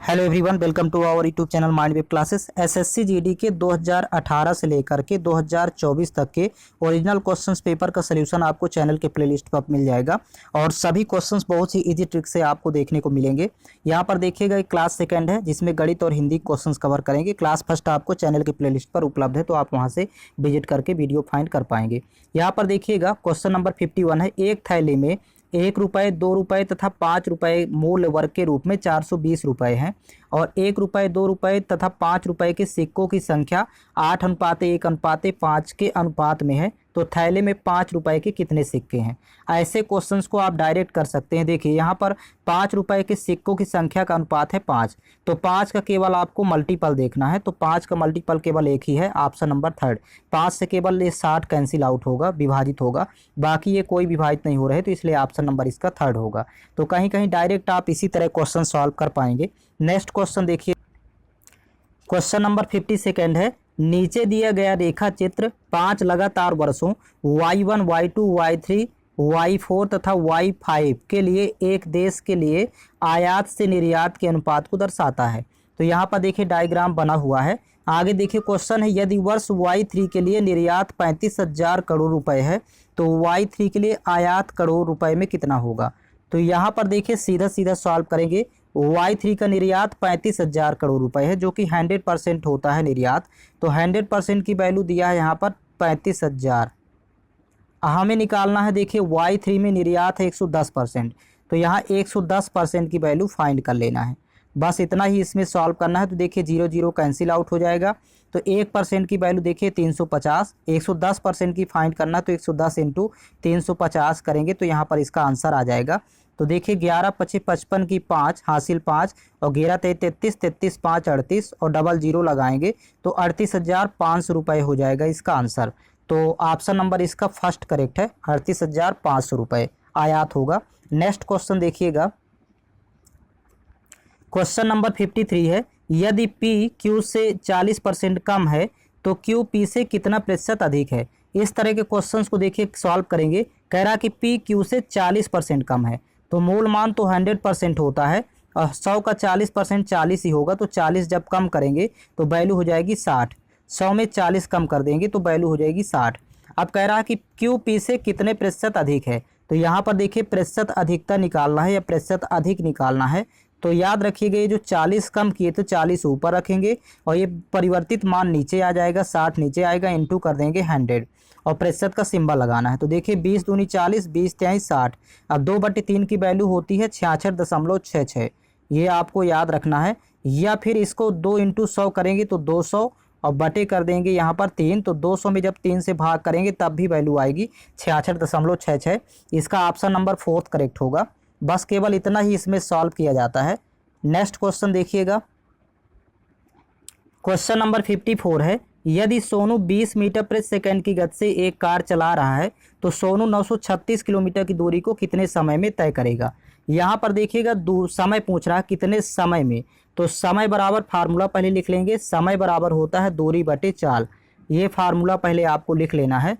Hello everyone, welcome to our YouTube channel mind web classes. SSC GD के 2018 से लेकर के 2024 तक के ओरिजिनल क्वेश्चंस पेपर का सलूशन आपको चैनल के प्लेलिस्ट पर मिल जाएगा और सभी क्वेश्चंस बहुत ही इजी ट्रिक से आपको देखने को मिलेंगे। यहाँ पर देखिएगा एक क्लास सेकंड है जिसमें गणित और हिंदी क्वेश्चंस कवर करेंगे। क्लास फर्स्ट आपको चैनल के प्लेलिस्ट पर उपलब्ध है, तो आप वहाँ से विजिट करके वीडियो फाइंड कर पाएंगे। यहाँ पर देखिएगा क्वेश्चन नंबर 51 है। एक थैली में 1 रुपये, 2 रुपये तथा 5 रुपये मूल्य वर्ग के रूप में 420 रुपये हैं और 1 रुपये, 2 रुपये तथा 5 रुपये के सिक्कों की संख्या 8:1:5 के अनुपात में है, तो थैले में 5 रुपये के कितने सिक्के हैं। ऐसे क्वेश्चंस को आप डायरेक्ट कर सकते हैं। देखिए यहाँ पर 5 रुपये के सिक्कों की संख्या का अनुपात है 5, तो 5 का केवल आपको मल्टीपल देखना है, तो 5 का मल्टीपल केवल एक ही है, ऑप्शन नंबर थर्ड। 5 से केवल ये 60 कैंसिल आउट होगा, विभाजित होगा, बाकी ये कोई विभाजित नहीं हो रहे, तो इसलिए ऑप्शन नंबर इसका थर्ड होगा। तो कहीं कहीं डायरेक्ट आप इसी तरह क्वेश्चन सॉल्व कर पाएंगे। नेक्स्ट क्वेश्चन देखिए, क्वेश्चन नंबर 52 है। नीचे दिया गया रेखा चित्र 5 लगातार वर्षों y1, y2, y3, y4 तथा y5 के लिए एक देश के लिए आयात से निर्यात के अनुपात को दर्शाता है। तो यहाँ पर देखिए डायग्राम बना हुआ है। आगे देखिए क्वेश्चन है, यदि वर्ष y3 के लिए निर्यात 35,000 करोड़ रुपए है तो y3 के लिए आयात करोड़ रुपए में कितना होगा। तो यहाँ पर देखिए सीधा सीधा सॉल्व करेंगे। y3 का निर्यात 35,000 करोड़ रुपए है, जो कि 100% होता है निर्यात, तो 100% की वैल्यू दिया है यहाँ पर 35,000। हमें निकालना है, देखिए y3 में निर्यात है 110%, तो यहाँ 110% की वैल्यू फाइंड कर लेना है। बस इतना ही इसमें सॉल्व करना है। तो देखिए 0 0 कैंसिल आउट हो जाएगा, तो 1% की वैल्यू देखिए 350, 110% की फाइंड करना है, तो 110 इंटू 350 करेंगे तो यहाँ पर इसका आंसर आ जाएगा। तो देखिए 11 25 55 की 5 हासिल 5 और 11 33 33 5 38 और डबल 0 लगाएंगे तो 38,500 रुपये हो जाएगा इसका आंसर। तो ऑप्शन नंबर इसका फर्स्ट करेक्ट है, 38,500 रुपये आयात होगा। नेक्स्ट क्वेश्चन देखिएगा, क्वेश्चन नंबर 53 है। यदि P Q से 40% कम है तो Q P से कितना प्रतिशत अधिक है। इस तरह के क्वेश्चंस को देखिए सॉल्व करेंगे। कह रहा कि P Q से 40% कम है, तो मूल मान तो 100% होता है और 100 का 40% 40 ही होगा, तो 40 जब कम करेंगे तो वैल्यू हो जाएगी 60। 100 में 40 कम कर देंगे तो वैल्यू हो जाएगी 60। अब कह रहा है कि Q P से कितने प्रतिशत अधिक है, तो यहाँ पर देखिए प्रतिशत अधिकता निकालना है या प्रतिशत अधिक निकालना है। तो याद रखिएगा ये जो 40 कम किए तो 40 ऊपर रखेंगे और ये परिवर्तित मान नीचे आ जाएगा, 60 नीचे आएगा, इंटू कर देंगे 100 और प्रतिशत का सिंबल लगाना है। तो देखिए 20 दूनी 40, 20 तिहाई 60। अब 2/3 की वैल्यू होती है 66.66, ये आपको याद रखना है। या फिर इसको 2 इंटू 100 करेंगे तो 200 और बटे कर देंगे यहाँ पर 3, तो 200 में जब 3 से भाग करेंगे तब भी वैल्यू आएगी 66.66। इसका ऑप्शन नंबर फोर्थ करेक्ट होगा। बस केवल इतना ही इसमें सॉल्व किया जाता है। नेक्स्ट क्वेश्चन देखिएगा, क्वेश्चन नंबर 54 है। यदि सोनू 20 मीटर प्रति सेकंड की गति से एक कार चला रहा है तो सोनू 936 किलोमीटर की दूरी को कितने समय में तय करेगा। यहाँ पर देखिएगा समय पूछ रहा है कितने समय में, तो समय बराबर फार्मूला पहले लिख लेंगे। समय बराबर होता है दूरी बटे चाल, ये फार्मूला पहले आपको लिख लेना है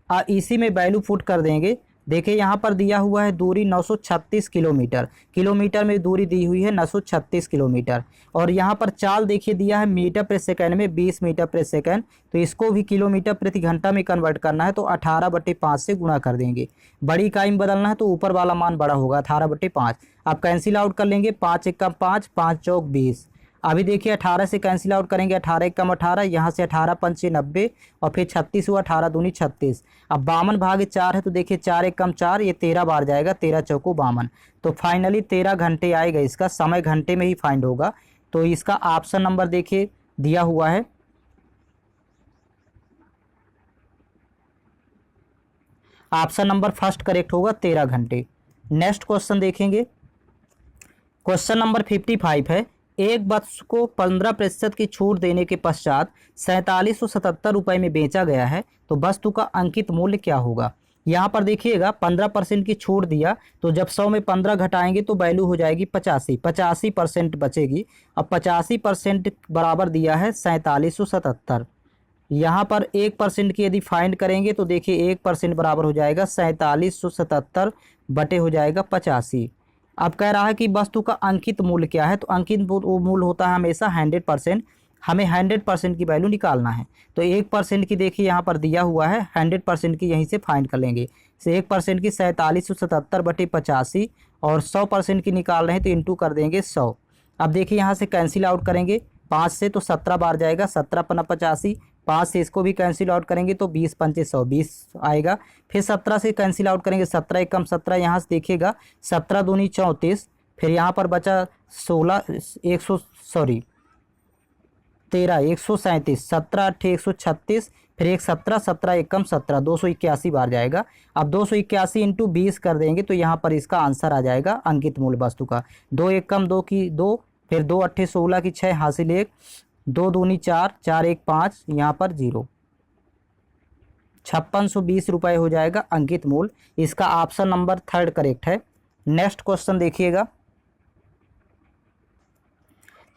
और इसी में वैल्यू पुट कर देंगे। देखिए यहाँ पर दिया हुआ है दूरी 936 किलोमीटर, किलोमीटर में दूरी दी हुई है 936 किलोमीटर, और यहाँ पर चाल देखिए दिया है मीटर प्रति सेकंड में 20 मीटर प्रति सेकंड, तो इसको भी किलोमीटर प्रति घंटा में कन्वर्ट करना है, तो 18/5 से गुणा कर देंगे। बड़ी इकाई में बदलना है तो ऊपर वाला मान बड़ा होगा 18/5। आप कैंसिल आउट कर लेंगे, 5 एकम 5, 5 चौक 20। अभी देखिए 18 से कैंसिल आउट करेंगे, 18 एकम 18, यहाँ से 18 पंचे 90 और फिर 36 हुआ, 18 दूनी 36। अब 52 भागे 4 है तो देखिए 4 एकम 4, ये 13 बार जाएगा, 13 चौको 52, तो फाइनली 13 घंटे आएगा। इसका समय घंटे में ही फाइंड होगा, तो इसका ऑप्शन नंबर देखिए दिया हुआ है, ऑप्शन नंबर फर्स्ट करेक्ट होगा 13 घंटे। नेक्स्ट क्वेश्चन देखेंगे, क्वेश्चन नंबर 55 है। एक वस्तु को 15% की छूट देने के पश्चात 4777 रुपये में बेचा गया है, तो वस्तु का अंकित मूल्य क्या होगा। यहाँ पर देखिएगा 15% की छूट दिया, तो जब 100 में 15 घटाएंगे तो वैल्यू हो जाएगी 85, 85% बचेगी। अब 85% बराबर दिया है 4777। यहाँ पर 1% की यदि फाइंड करेंगे तो देखिए 1% बराबर हो जाएगा 4777 बटे हो जाएगा 85। अब कह रहा है कि वस्तु का अंकित मूल्य क्या है, तो अंकित मूल्य होता है हमेशा 100%। हमें 100% की वैल्यू निकालना है। तो 1% की देखिए यहाँ पर दिया हुआ है, 100% की यहीं से फाइंड कर लेंगे। से 1% की 4777/85 और 100% की निकाल रहे हैं तो इंटू कर देंगे 100। अब देखिए यहाँ से कैंसिल आउट करेंगे 5 से तो 17 बार जाएगा, 17×85। 5 से इसको भी कैंसिल आउट करेंगे तो 20×5 = 100 आएगा। फिर 17 से कैंसिल आउट करेंगे, 17 × 17 यहाँ से देखिएगा 17 दूनी 34। फिर यहाँ पर बचा 13 137, 17 8 136, फिर 1 17, 17 1 17, 281 बार जाएगा। अब 281 इंटू 20 कर देंगे तो यहाँ पर इसका आंसर आ जाएगा अंकित मूल्य वस्तु का। 2 1 2 की 2, फिर 2 8 16 की 6 हासिल 1, 2 दूनी 4, 4 1 5, यहाँ पर 0। 5620 रुपये हो जाएगा अंकित मूल्य। इसका ऑप्शन नंबर 3 करेक्ट है। नेक्स्ट क्वेश्चन देखिएगा,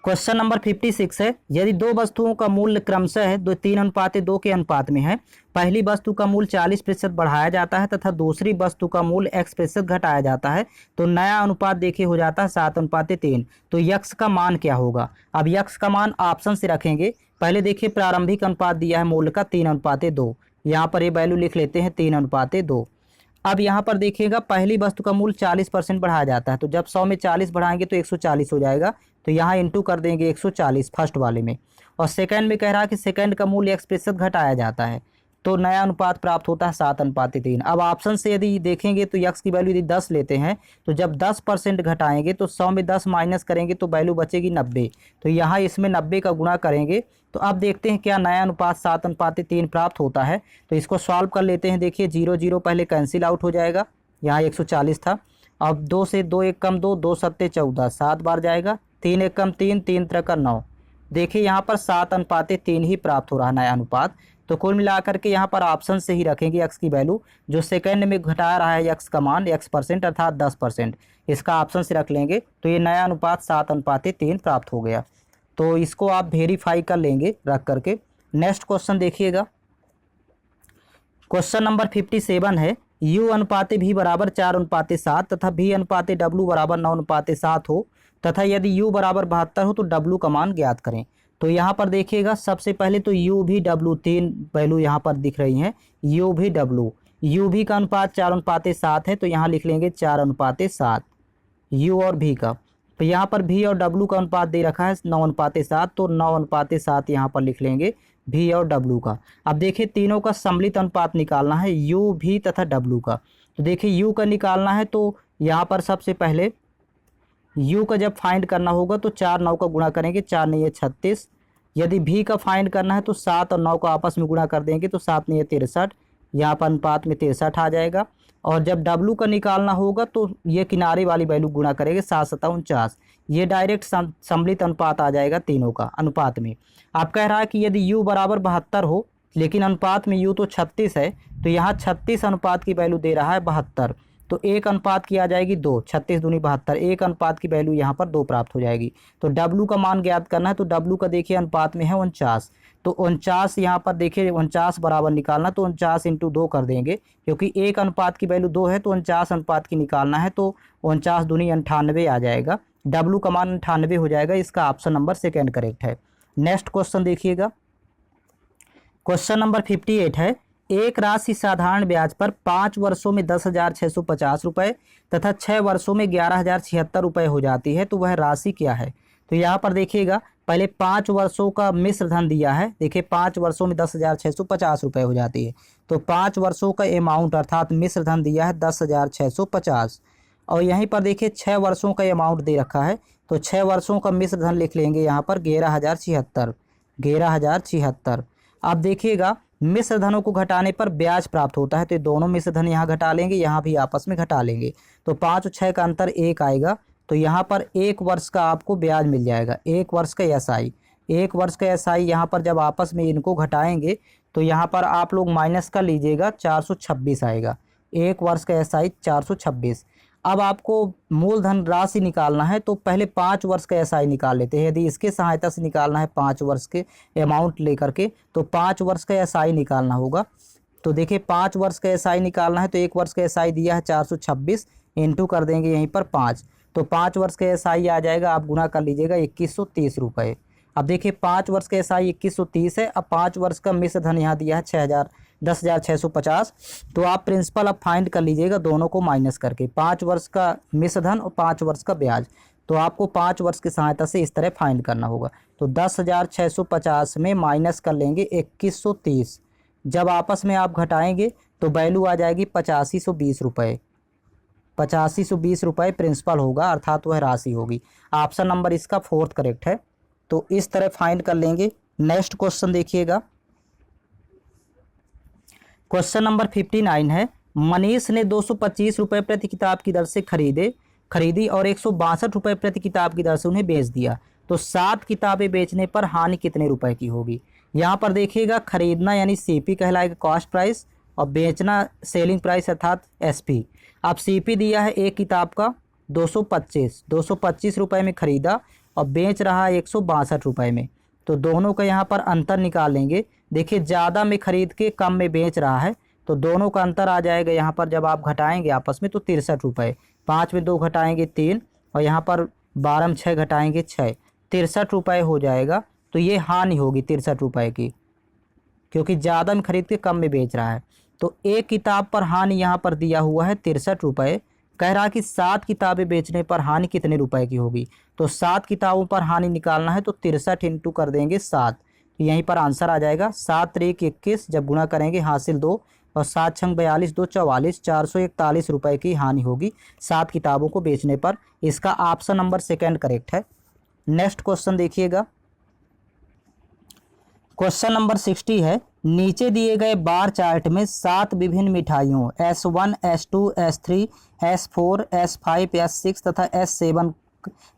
क्वेश्चन नंबर 56 है। यदि दो वस्तुओं का मूल्य क्रमशः है 3:2 के अनुपात में है, पहली वस्तु का मूल्य 40% बढ़ाया जाता है तथा दूसरी वस्तु का मूल्य x% घटाया जाता है, तो नया अनुपात देखिए हो जाता है 7:3। तो यक्स का मान क्या होगा। अब यक्स का मान ऑप्शन से रखेंगे। पहले देखिए प्रारंभिक अनुपात दिया है मूल्य का 3:2, यहाँ पर ये वैल्यू लिख लेते हैं 3:2। अब यहाँ पर देखिएगा पहली वस्तु का मूल्य 40% बढ़ाया जाता है, तो जब 100 में 40 बढ़ाएंगे तो 140 हो जाएगा। तो यहाँ इंटू कर देंगे 140 फर्स्ट वाले में। और सेकंड में कह रहा है कि सेकंड का मूल्य x% घटाया जाता है, तो नया अनुपात प्राप्त होता है 7:3। अब ऑप्शन से यदि देखेंगे तो यक्स की वैल्यू यदि 10 लेते हैं तो जब 10% घटाएंगे तो 100 में 10 माइनस करेंगे तो वैल्यू बचेगी 90। तो यहाँ इसमें 90 का गुणा करेंगे। तो अब देखते हैं क्या नया अनुपात 7:3 प्राप्त होता है। तो इसको सॉल्व कर लेते हैं। देखिए 0 0 पहले कैंसिल आउट हो जाएगा, यहाँ 140 था। अब 2 से 2 1 कम 2, 2 7 14, 7 बार जाएगा। 3 1 कम 3, 3 3 9। देखिए यहाँ पर 7:3 ही प्राप्त हो रहा है नया अनुपात। तो कुल मिलाकर के यहाँ पर ऑप्शन से ही रखेंगे एक्स की वैल्यू, जो सेकंड में घटा रहा है एक्स का मान x% अर्थात 10%, इसका ऑप्शन से रख लेंगे। तो ये नया अनुपात 7:3 प्राप्त हो गया। तो इसको आप वेरीफाई कर लेंगे रख करके। नेक्स्ट क्वेश्चन देखिएगा, क्वेश्चन नंबर 57 है। U/V बराबर 4:7 तथा V/W बराबर 9:7 हो तथा यदि U बराबर 72 हो तो W का मान ज्ञात करें। तो यहाँ पर देखिएगा सबसे पहले तो UV/W 3 वैल्यू यहाँ पर दिख रही हैं। UV/W, UV का अनुपात 4:7 है तो यहाँ लिख लेंगे 4:7 U और V का। तो यहाँ पर V और W का अनुपात दे रखा है 9:7, तो 9:7 यहाँ पर लिख लेंगे V और W का। अब देखिए तीनों का सम्मिलित अनुपात निकालना है, U, V तथा W का। तो देखिए U का निकालना है तो यहाँ पर सबसे पहले U का जब फाइंड करना होगा तो 4 9 का गुणा करेंगे, 4 9 ये 36। यदि V का फाइंड करना है तो 7 और 9 का आपस में गुणा कर देंगे तो 7 9 ये 63, यहाँ पर अनुपात में 63 आ जाएगा। और जब W का निकालना होगा तो ये किनारे वाली वैल्यू गुणा करेंगे, 7 7 49। ये डायरेक्ट सम्मिलित अनुपात आ जाएगा तीनों का अनुपात में। आप कह रहा है कि यदि U बराबर 72 हो लेकिन अनुपात में U तो 36 है, तो यहाँ 36 अनुपात की वैल्यू दे रहा है 72, तो 1 अनुपात की आ जाएगी 2, 36 दूनी 72, 1 अनुपात की वैल्यू यहाँ पर 2 प्राप्त हो जाएगी। तो W का मान ज्ञात करना है, तो W का देखिए अनुपात में है 49, तो 49 यहाँ पर देखिए 49 बराबर निकालना, तो 49 इंटू 2 कर देंगे, क्योंकि 1 अनुपात की वैल्यू 2 है तो 49 अनुपात की निकालना है, तो 49 दूनी 98 आ जाएगा। W का मान 98 हो जाएगा। इसका ऑप्शन नंबर सेकेंड करेक्ट है। नेक्स्ट क्वेश्चन देखिएगा, क्वेश्चन नंबर 58 है। एक राशि साधारण ब्याज पर 5 वर्षों में 10,650 रुपये तथा 6 वर्षों में 11,076 रुपये हो जाती है, तो वह राशि क्या है। तो यहाँ पर देखिएगा पहले 5 वर्षों का मिश्र धन दिया है। देखिए 5 वर्षों में 10,650 रुपये हो जाती है, तो 5 वर्षों का अमाउंट अर्थात मिश्र धन दिया है 10,650। और यहीं पर देखिए 6 वर्षों का अमाउंट दे रखा है, तो 6 वर्षों का मिश्र धन लिख लेंगे यहाँ पर 11,076। अब देखिएगा मिश्र धनों को घटाने पर ब्याज प्राप्त होता है, तो दोनों मिश्र धन यहाँ घटा लेंगे, यहाँ भी आपस में घटा लेंगे, तो 5 और 6 का अंतर 1 आएगा। तो यहाँ पर 1 वर्ष का आपको ब्याज मिल जाएगा, 1 वर्ष का SI। 1 वर्ष का SI यहाँ पर जब आपस में इनको घटाएंगे तो यहाँ पर आप लोग माइनस का लीजिएगा, 426 आएगा। 1 वर्ष का SI 426। अब आपको मूलधन राशि निकालना है, तो पहले 5 वर्ष का SI निकाल लेते हैं। यदि इसके सहायता से निकालना है 5 वर्ष के अमाउंट लेकर के, तो 5 वर्ष का SI निकालना होगा। तो देखिए 5 वर्ष का SI निकालना है, तो 1 वर्ष का SI दिया है 426, इंटू कर देंगे यहीं पर 5। तो 5 वर्ष का एसआई आ जाएगा, आप गुना कर लीजिएगा 2130 रुपये। अब देखिए 5 वर्ष का एसआई 2130 है। अब 5 वर्ष का मिश्र धन यहाँ दिया है 10,650। तो आप प्रिंसिपल अब फाइंड कर लीजिएगा दोनों को माइनस करके, 5 वर्ष का मिश्र धन और 5 वर्ष का ब्याज। तो आपको 5 वर्ष की सहायता से इस तरह फाइंड करना होगा। तो 10,650 में माइनस कर लेंगे 2130। जब आपस में आप घटाएंगे तो वैल्यू आ जाएगी 8520 रुपये। 8520 रुपये प्रिंसिपल होगा, अर्थात वह राशि होगी। ऑप्शन नंबर इसका 4th करेक्ट है। तो इस तरह फाइंड कर लेंगे। नेक्स्ट क्वेश्चन देखिएगा, क्वेश्चन नंबर 59 है। मनीष ने 225 रुपये प्रति किताब की दर से खरीदी और 162 रुपये प्रति किताब की दर से उन्हें बेच दिया। तो 7 किताबें बेचने पर हानि कितने रुपए की होगी? यहाँ पर देखिएगा, खरीदना यानी सीपी कहलाएगा, कॉस्ट प्राइस, और बेचना सेलिंग प्राइस अर्थात एसपी। अब सीपी दिया है एक किताब का 225 रुपये में खरीदा और बेच रहा है 162 रुपये में। तो दोनों का यहाँ पर अंतर निकाल लेंगे। देखिए ज़्यादा में खरीद के कम में बेच रहा है, तो दोनों का अंतर आ जाएगा यहाँ पर जब आप घटाएंगे आपस में तो 63 रुपये। 5 में 2 घटाएंगे 3, और यहाँ पर 12 में 6 घटाएंगे 6, 63 रुपये हो जाएगा। तो ये हानि होगी 63 रुपये की, क्योंकि ज़्यादा में खरीद के कम में बेच रहा है। तो एक किताब पर हानि यहाँ पर दिया हुआ है 63 रुपये। कह रहा है कि 7 किताबें बेचने पर हानि कितने रुपए की होगी? तो 7 किताबों पर हानि निकालना है तो 63 इंटू कर देंगे 7। तो यहीं पर आंसर आ जाएगा 7 3 21, जब गुणा करेंगे हासिल 2, और 7 6 42, 2 44, 441 रुपये की हानि होगी 7 किताबों को बेचने पर। इसका ऑप्शन नंबर 2nd करेक्ट है। नेक्स्ट क्वेश्चन देखिएगा, क्वेश्चन नंबर 60 है। नीचे दिए गए बार चार्ट में 7 विभिन्न मिठाइयों S1, S2, S3, S4, S5, S6 तथा S7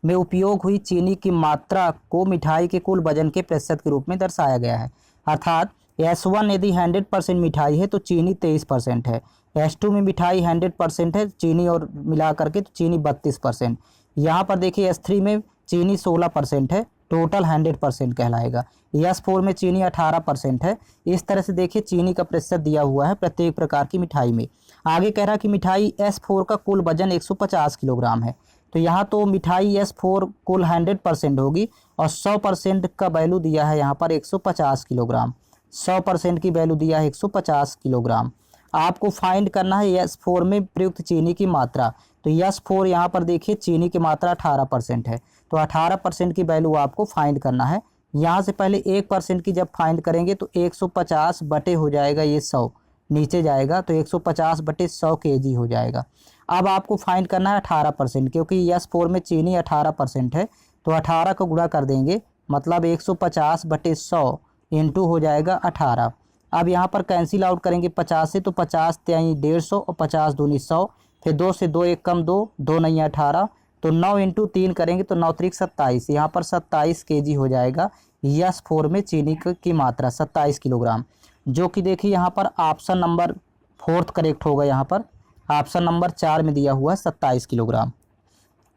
में उपयोग हुई चीनी की मात्रा को मिठाई के कुल वजन के प्रतिशत के रूप में दर्शाया गया है। अर्थात S1 यदि 100% मिठाई है तो चीनी 23% है, S2 में मिठाई 100% है, चीनी और मिला करके तो चीनी 32%। यहाँ पर देखिए S3 में चीनी 16% है, टोटल 100% कहलाएगा। S4 में चीनी 18% है। इस तरह से देखिए चीनी का प्रतिशत दिया हुआ है प्रत्येक प्रकार की मिठाई में। आगे कह रहा है कि मिठाई S4 का कुल वजन 150 किलोग्राम है। तो यहाँ तो मिठाई S4 कुल 100% होगी, और 100% का वैल्यू दिया है यहाँ पर 150 किलोग्राम। 100% की वैल्यू दिया है 150 किलोग्राम। आपको फाइंड करना है S4 में प्रयुक्त चीनी की मात्रा। तो S4 यहाँ पर देखिए चीनी की मात्रा 18% है, तो 18% की वैल्यू आपको फाइंड करना है। यहाँ से पहले 1% की जब फाइंड करेंगे तो 150 बटे हो जाएगा ये 100, नीचे जाएगा तो 150 बटे 100 kg हो जाएगा। अब आपको फाइंड करना है 18%, क्योंकि S4 में चीनी 18% है, तो 18 को गुणा कर देंगे, मतलब 150 बटे 100 इंटू हो जाएगा 18। अब यहाँ पर कैंसिल आउट करेंगे 50 से, तो 50 त्याई 150 और 50 दूनी 100, फिर 2 से 2 1 कम 2, 2 नहीं 18, तो 9 इंटू 3 करेंगे तो 9 3 27, यहाँ पर 27 kg हो जाएगा S4 में चीनी की मात्रा 27 किलोग्राम, जो कि देखिए यहाँ पर ऑप्शन नंबर 4th करेक्ट होगा। यहाँ पर ऑप्शन नंबर 4 में दिया हुआ है 27 किलोग्राम।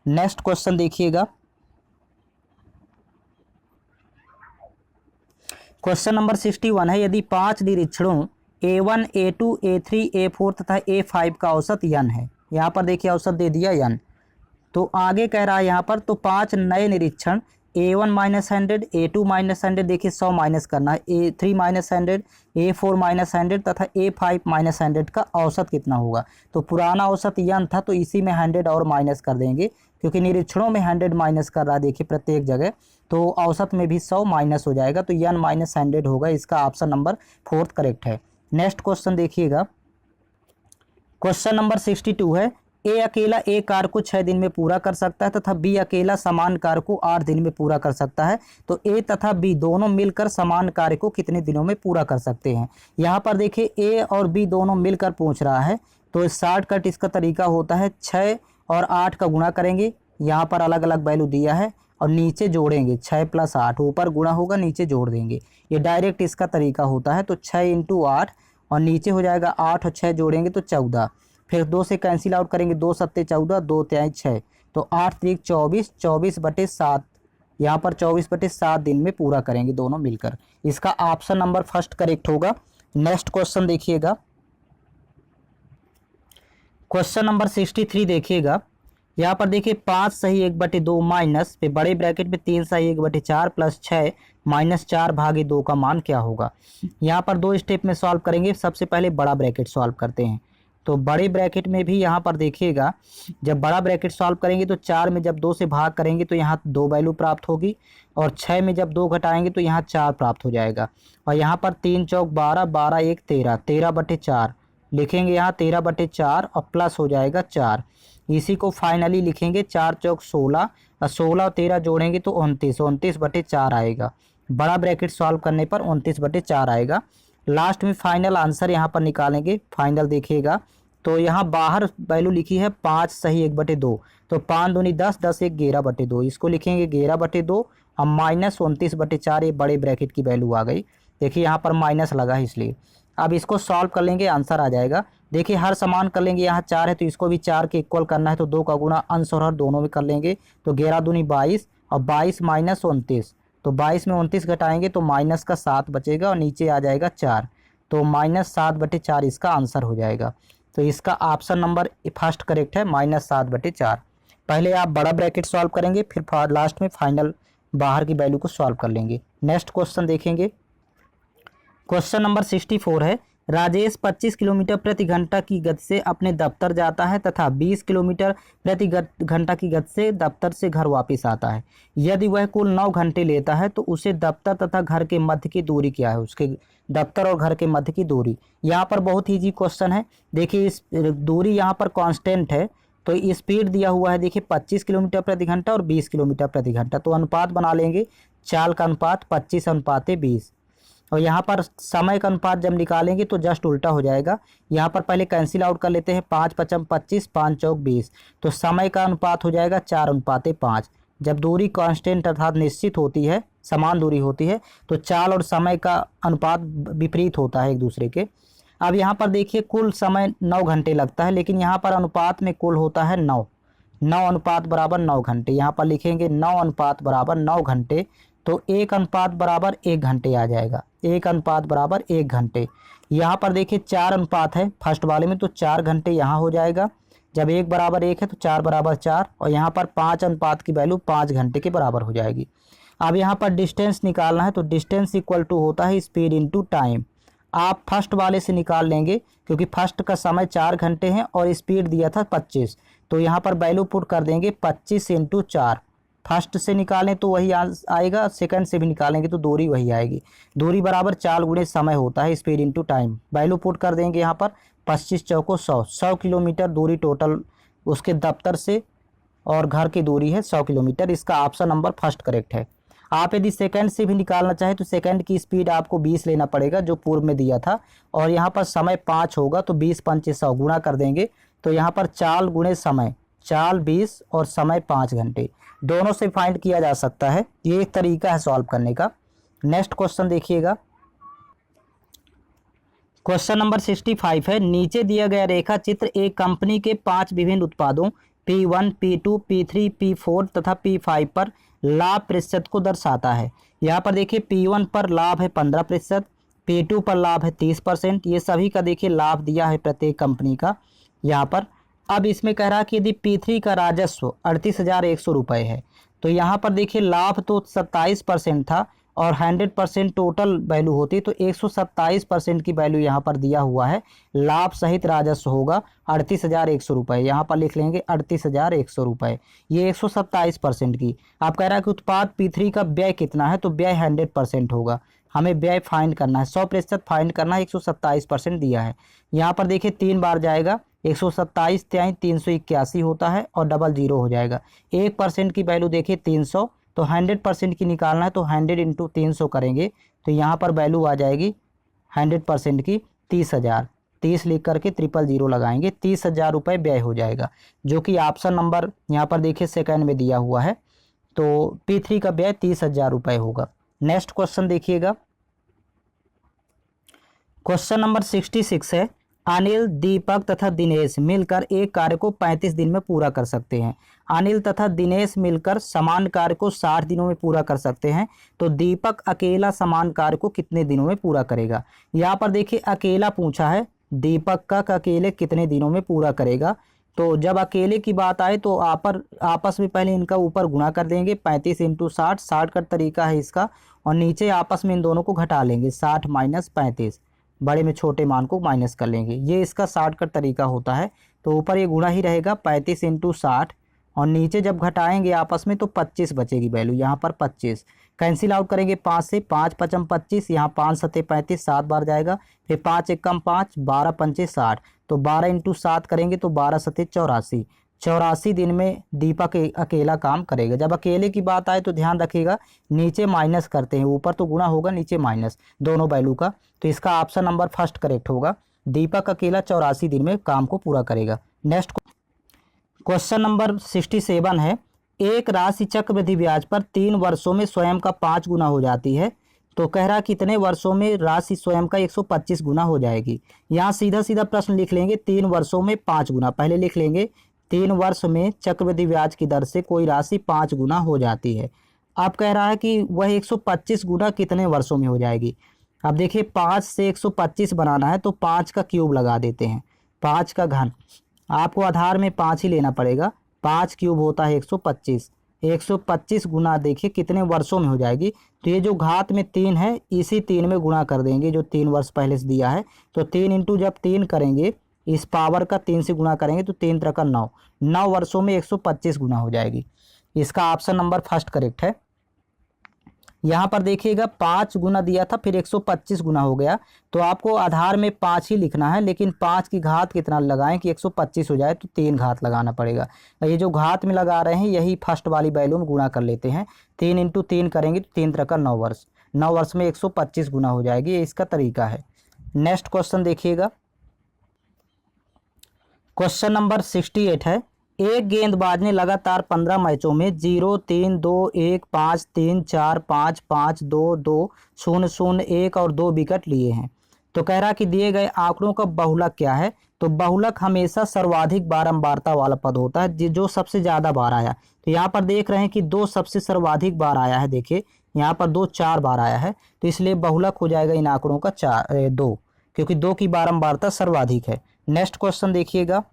नेक्स्ट क्वेश्चन देखिएगा, क्वेश्चन नंबर 61 है। यदि 5 निरीक्षणों A1, A2, A3, A4 तथा A5 का औसत n है, यहाँ पर देखिए औसत दे दिया n, तो आगे कह रहा है यहाँ पर, तो 5 नए निरीक्षण A1 -100, A2 -100, देखिए 100 माइनस करना है, A3 -100, A4 -100 तथा A5 -100 का औसत कितना होगा? तो पुराना औसत n था, तो इसी में 100 और माइनस कर देंगे, क्योंकि निरीक्षणों में 100 माइनस कर रहा है देखिए प्रत्येक जगह, तो औसत में भी 100 माइनस हो जाएगा, तो n - 100 होगा। इसका ऑप्शन नंबर 4th करेक्ट है। नेक्स्ट क्वेश्चन देखिएगा, क्वेश्चन नंबर 62 है। ए अकेला एक कार्य को 6 दिन में पूरा कर सकता है तथा बी अकेला समान कार्य को 8 दिन में पूरा कर सकता है। तो ए तथा बी दोनों मिलकर समान कार्य को कितने दिनों में पूरा कर सकते हैं? यहाँ पर देखिए ए और बी दोनों मिलकर पूछ रहा है, तो शॉर्टकट इसका तरीका होता है 6 और 8 का गुणा करेंगे, यहाँ पर अलग अलग वैल्यू दिया है, और नीचे जोड़ेंगे 6 + 8, ऊपर गुणा होगा नीचे जोड़ देंगे, ये डायरेक्ट इसका तरीका होता है। तो 6 × 8 और नीचे हो जाएगा 8 और 6 जोड़ेंगे तो 14, फिर 2 से कैंसिल आउट करेंगे, 2 7 14, 2 3 6, तो 8 3 24, 24 बटे 7, यहाँ पर 24 बटे 7 दिन में पूरा करेंगे दोनों मिलकर। इसका ऑप्शन नंबर 1st करेक्ट होगा। नेक्स्ट क्वेश्चन देखिएगा, क्वेश्चन नंबर 63 देखिएगा। यहाँ पर देखिए 5 सही 1/2 माइनस पे बड़े ब्रैकेट में 3 सही 1/4 प्लस 6 माइनस 4/2 का मान क्या होगा। यहाँ पर 2 स्टेप में सॉल्व करेंगे। सबसे पहले बड़ा ब्रैकेट सॉल्व करते हैं। तो बड़े ब्रैकेट में भी यहाँ पर देखिएगा, जब बड़ा ब्रैकेट सॉल्व करेंगे तो 4 में जब 2 से भाग करेंगे तो यहाँ 2 वैल्यू प्राप्त होगी, और 6 में जब 2 घटाएंगे तो यहाँ 4 प्राप्त हो जाएगा। और यहाँ पर 3 चौक 12, 12 1 13, 13/4 लिखेंगे यहाँ 13/4 और प्लस हो जाएगा 4। इसी को फाइनली लिखेंगे 4 चौक 16 और 16 और 13 जोड़ेंगे तो 29, 29/4 आएगा। बड़ा ब्रैकेट सॉल्व करने पर 29/4 आएगा। लास्ट में फाइनल आंसर यहाँ पर निकालेंगे। फाइनल देखिएगा तो यहाँ बाहर वैल्यू लिखी है 5 सही 1/2, तो 5 दूनी 10, 10 1 11/2, इसको लिखेंगे 11/2 और माइनस 29/4, ये बड़े ब्रैकेट की वैल्यू आ गई। देखिए यहाँ पर माइनस लगा है इसलिए। अब इसको सॉल्व कर लेंगे, आंसर आ जाएगा। देखिए हर समान कर लेंगे, यहाँ 4 है तो इसको भी 4 के इक्वल करना है, तो 2 का गुना अंश और हर दोनों में कर लेंगे। तो 11 दूनी 22 और 22 माइनस 29, तो 22 में 29 घटाएंगे तो माइनस का 7 बचेगा और नीचे आ जाएगा 4, तो -7/4 इसका आंसर हो जाएगा। तो इसका ऑप्शन नंबर फर्स्ट करेक्ट है, -7/4। पहले आप बड़ा ब्रैकेट सॉल्व करेंगे, फिर लास्ट में फाइनल बाहर की वैल्यू को सॉल्व कर लेंगे। नेक्स्ट क्वेश्चन देखेंगे। क्वेश्चन नंबर 64 है, राजेश 25 किलोमीटर प्रति घंटा की गति से अपने दफ्तर जाता है तथा 20 किलोमीटर प्रति घंटा की गति से दफ्तर से घर वापस आता है। यदि वह कुल 9 घंटे लेता है तो उसे दफ्तर तथा घर के मध्य की दूरी क्या है, उसके दफ्तर और घर के मध्य की दूरी। यहाँ पर बहुत ईजी क्वेश्चन है। देखिए इस दूरी यहाँ पर कांस्टेंट है, तो स्पीड दिया हुआ है देखिए 25 किलोमीटर प्रति घंटा और 20 किलोमीटर प्रति घंटा, तो अनुपात बना लेंगे, चाल का अनुपात 25:20। और यहाँ पर समय का अनुपात जब निकालेंगे तो जस्ट उल्टा हो जाएगा। यहाँ पर पहले कैंसिल आउट कर लेते हैं, 5×5 = 25, 5×4 = 20, तो समय का अनुपात हो जाएगा 4:5। जब दूरी कांस्टेंट अर्थात निश्चित होती है, समान दूरी होती है, तो चाल और समय का अनुपात विपरीत होता है एक दूसरे के। अब यहाँ पर देखिए कुल समय 9 घंटे लगता है, लेकिन यहाँ पर अनुपात में कुल होता है 9, 9 अनुपात बराबर 9 घंटे। यहाँ पर लिखेंगे 9 अनुपात बराबर 9 घंटे, तो 1 अनुपात बराबर 1 घंटे आ जाएगा, 1 अनुपात बराबर 1 घंटे। यहाँ पर देखिए 4 अनुपात है फर्स्ट वाले में, तो 4 घंटे यहाँ हो जाएगा। जब 1 बराबर 1 है तो 4 बराबर 4, और यहाँ पर 5 अनुपात की वैल्यू 5 घंटे के बराबर हो जाएगी। अब यहाँ पर डिस्टेंस निकालना है, तो डिस्टेंस इक्वल टू होता है स्पीड इंटू टाइम। आप फर्स्ट वाले से निकाल लेंगे, क्योंकि फर्स्ट का समय 4 घंटे हैं और स्पीड दिया था 25, तो यहाँ पर वैल्यू पुट कर देंगे 25 × 4। फर्स्ट से निकालें तो वही आएगा, सेकंड से भी निकालेंगे तो दूरी वही आएगी। दूरी बराबर चाल गुणे समय होता है, speed into time. Value put कर देंगे यहाँ पर 25 चौको 100, 100 किलोमीटर दूरी टोटल उसके दफ्तर से और घर की दूरी है 100 किलोमीटर। इसका ऑप्शन नंबर फर्स्ट करेक्ट है। आप यदि सेकंड से भी निकालना चाहें तो सेकंड की स्पीड आपको 20 लेना पड़ेगा, जो पूर्व में दिया था, और यहाँ पर समय 5 होगा, तो 20 × 5 = 100 गुणा कर देंगे, तो यहाँ पर चाल गुणे समय, चाल 20 और समय 5 घंटे, दोनों से फाइंड किया जा सकता है। ये एक तरीका है सॉल्व करने का। नेक्स्ट क्वेश्चन देखिएगा। क्वेश्चन नंबर 65 है, नीचे दिया गया रेखा चित्र एक कंपनी के 5 विभिन्न उत्पादों P1, P2, P3, P4 तथा P5 पर लाभ प्रतिशत को दर्शाता है। यहाँ पर देखिए P1 पर लाभ है 15%, P2 पर लाभ है 30%। ये सभी का देखिए लाभ दिया है प्रत्येक कंपनी का यहाँ पर। अब इसमें कह रहा है कि यदि P3 का राजस्व 38,100 रुपये है, तो यहाँ पर देखिए लाभ तो 27% था और 100% टोटल वैल्यू होती, तो 127% की वैल्यू यहाँ पर दिया हुआ है। लाभ सहित राजस्व होगा 38,100 रुपये, यहाँ पर लिख लेंगे 38,100 रुपये, ये 127% की। आप कह रहा है कि उत्पाद P3 का व्यय कितना है, तो व्यय 100% होगा। हमें व्यय फाइंड करना है, 100% फाइंड करना है, 127% दिया है। यहाँ पर देखिए 3 बार जाएगा, 127 × 381 होता है और डबल 0 हो जाएगा। 1% की वैल्यू देखिए 300, तो 100% की निकालना है, तो 100 × 300 करेंगे, तो यहाँ पर वैल्यू आ जाएगी 100% की 30,000। 30 लिख करके 000 लगाएंगे, 30,000 रुपये व्यय हो जाएगा, जो कि ऑप्शन नंबर यहाँ पर देखिए सेकंड में दिया हुआ है। तो P3 का व्यय 30,000 रुपये होगा। नेक्स्ट क्वेश्चन देखिएगा। क्वेश्चन नंबर 66 है, अनिल, दीपक तथा दिनेश मिलकर एक कार्य को 35 दिन में पूरा कर सकते हैं। अनिल तथा दिनेश मिलकर समान कार्य को 60 दिनों में पूरा कर सकते हैं, तो दीपक अकेला समान कार्य को कितने दिनों में पूरा करेगा। यहाँ पर देखिए अकेला पूछा है, दीपक का अकेले कितने दिनों में पूरा करेगा, तो जब अकेले की बात आए तो आपस में पहले इनका ऊपर गुणा कर देंगे, 35 इंटू 60, 60 का तरीका है इसका, और नीचे आपस में इन दोनों को घटा लेंगे, 60 माइनस 35, बड़े में छोटे मान को माइनस कर लेंगे, ये इसका 60 का तरीका होता है। तो ऊपर ये गुणा ही रहेगा 35 इंटू 60, और नीचे जब घटाएंगे आपस में तो 25 बचेगी वैल्यू, यहाँ पर 25 कैंसिल आउट करेंगे 5 से, 5 पचम 25, यहाँ 5 सते 35, 7 बार जाएगा, फिर 5 एकम 5, 12 पंचे 60, तो 12 इंटू 7 करेंगे तो 12 सते 84, 84 दिन में दीपक अकेला काम करेगा। जब अकेले की बात आए तो ध्यान रखिएगा नीचे माइनस करते हैं, ऊपर तो गुणा होगा नीचे माइनस दोनों वैल्यू का, तो इसका ऑप्शन नंबर फर्स्ट करेक्ट होगा। दीपक अकेला 84 दिन में काम को पूरा करेगा। नेक्स्ट क्वेश्चन नंबर 67 है, एक राशि चक्रवृद्धि ब्याज पर 3 वर्षों में स्वयं का 5 गुना हो जाती है, तो कह रहा कितने वर्षों में राशि स्वयं का 125 गुना हो जाएगी। यहाँ सीधा सीधा प्रश्न लिख लेंगे, 3 वर्षों में 5 गुना, पहले लिख लेंगे 3 वर्ष में चक्रवृद्धि ब्याज की दर से कोई राशि 5 गुना हो जाती है। अब कह रहा है कि वह 125 गुना कितने वर्षों में हो जाएगी। अब देखिए 5 से 125 बनाना है तो 5 का क्यूब लगा देते हैं, 5 का घन, आपको आधार में 5 ही लेना पड़ेगा, 5 क्यूब होता है 125, 125 गुना देखिए कितने वर्षों में हो जाएगी। तो ये जो घात में 3 है इसी 3 में गुणा कर देंगे जो 3 वर्ष पहले से दिया है, तो 3 इंटू जब 3 करेंगे इस पावर का 3 से गुणा करेंगे तो 3 त्रिका 9, 9 वर्षों में 125 गुना हो जाएगी। इसका ऑप्शन नंबर फर्स्ट करेक्ट है। यहाँ पर देखिएगा 5 गुना दिया था फिर 125 गुना हो गया, तो आपको आधार में 5 ही लिखना है, लेकिन 5 की घात कितना लगाएं कि 125 हो जाए, तो 3 घात लगाना पड़ेगा। ये जो घात में लगा रहे हैं यही फर्स्ट वाली वैल्यू में गुणा कर लेते हैं, 3 इंटू 3 करेंगे तो 3 त्रिका 9 वर्ष, 9 वर्ष में 125 गुना हो जाएगी, ये इसका तरीका है। नेक्स्ट क्वेश्चन देखिएगा, क्वेश्चन नंबर 68 है, एक गेंदबाज ने लगातार 15 मैचों में 0, 3, 2, 1, 5, 3, 4, 5, 5, 2, 2, 0, 0, 1 और 2 विकेट लिए हैं। तो कह रहा कि दिए गए आंकड़ों का बहुलक क्या है। तो बहुलक हमेशा सर्वाधिक बारंबारता वाला पद होता है, जो सबसे ज़्यादा बार आया। तो यहाँ पर देख रहे हैं कि 2 सबसे सर्वाधिक बार आया है, देखिए यहाँ पर 2 4 बार आया है, तो इसलिए बहुलक हो जाएगा इन आंकड़ों का 2, क्योंकि 2 की बारंबारता सर्वाधिक है। नेक्स्ट क्वेश्चन देखिएगा,